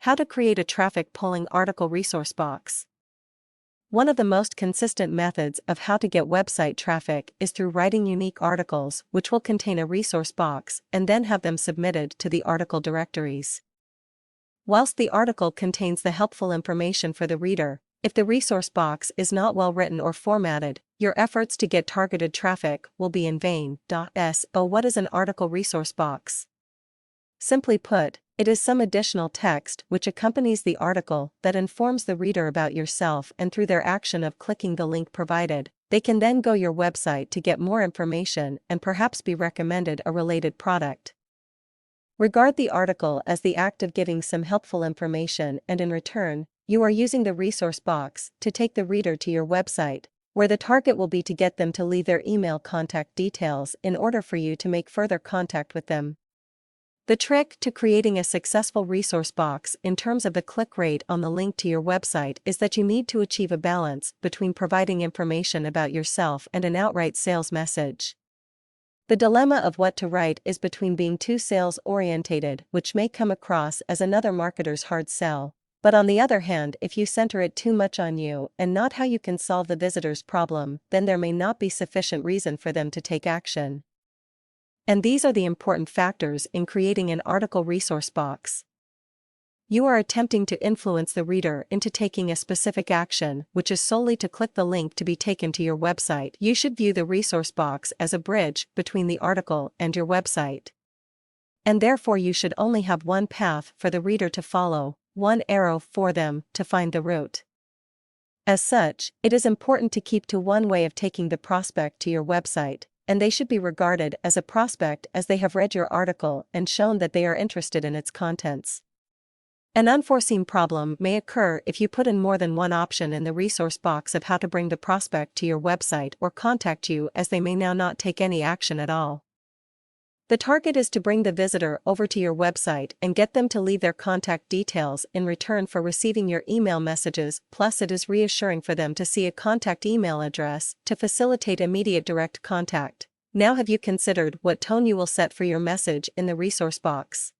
How to create a traffic pulling article resource box. One of the most consistent methods of how to get website traffic is through writing unique articles which will contain a resource box and then have them submitted to the article directories. Whilst the article contains the helpful information for the reader, if the resource box is not well written or formatted, your efforts to get targeted traffic will be in vain. So what is an article resource box? Simply put, it is some additional text which accompanies the article that informs the reader about yourself, and through their action of clicking the link provided, they can then go your website to get more information and perhaps be recommended a related product. Regard the article as the act of giving some helpful information, and in return, you are using the resource box to take the reader to your website, where the target will be to get them to leave their email contact details in order for you to make further contact with them. The trick to creating a successful resource box in terms of the click rate on the link to your website is that you need to achieve a balance between providing information about yourself and an outright sales message. The dilemma of what to write is between being too sales-orientated, which may come across as another marketer's hard sell, but on the other hand, if you center it too much on you and not how you can solve the visitor's problem, then there may not be sufficient reason for them to take action. And these are the important factors in creating an article resource box. You are attempting to influence the reader into taking a specific action, which is solely to click the link to be taken to your website. You should view the resource box as a bridge between the article and your website. And therefore you should only have one path for the reader to follow, one arrow for them to find the route. As such, it is important to keep to one way of taking the prospect to your website, and they should be regarded as a prospect as they have read your article and shown that they are interested in its contents. An unforeseen problem may occur if you put in more than one option in the resource box of how to bring the prospect to your website or contact you, as they may now not take any action at all. The target is to bring the visitor over to your website and get them to leave their contact details in return for receiving your email messages, plus it is reassuring for them to see a contact email address to facilitate immediate direct contact. Now, have you considered what tone you will set for your message in the resource box?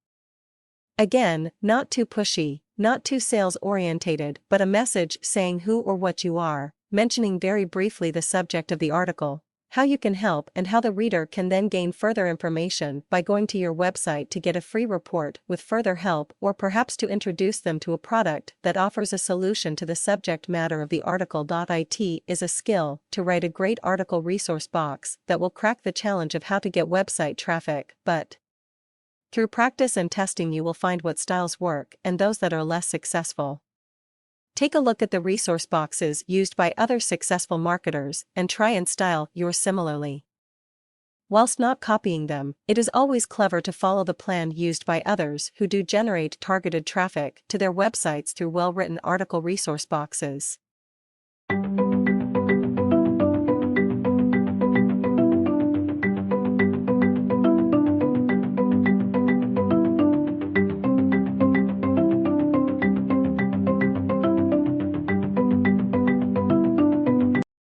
Again, not too pushy, not too sales-orientated, but a message saying who or what you are, mentioning very briefly the subject of the article, how you can help, and how the reader can then gain further information by going to your website to get a free report with further help, or perhaps to introduce them to a product that offers a solution to the subject matter of the article. It is a skill to write a great article resource box that will crack the challenge of how to get website traffic, but through practice and testing you will find what styles work and those that are less successful. Take a look at the resource boxes used by other successful marketers and try and style yours similarly. Whilst not copying them, it is always clever to follow the plan used by others who do generate targeted traffic to their websites through well-written article resource boxes.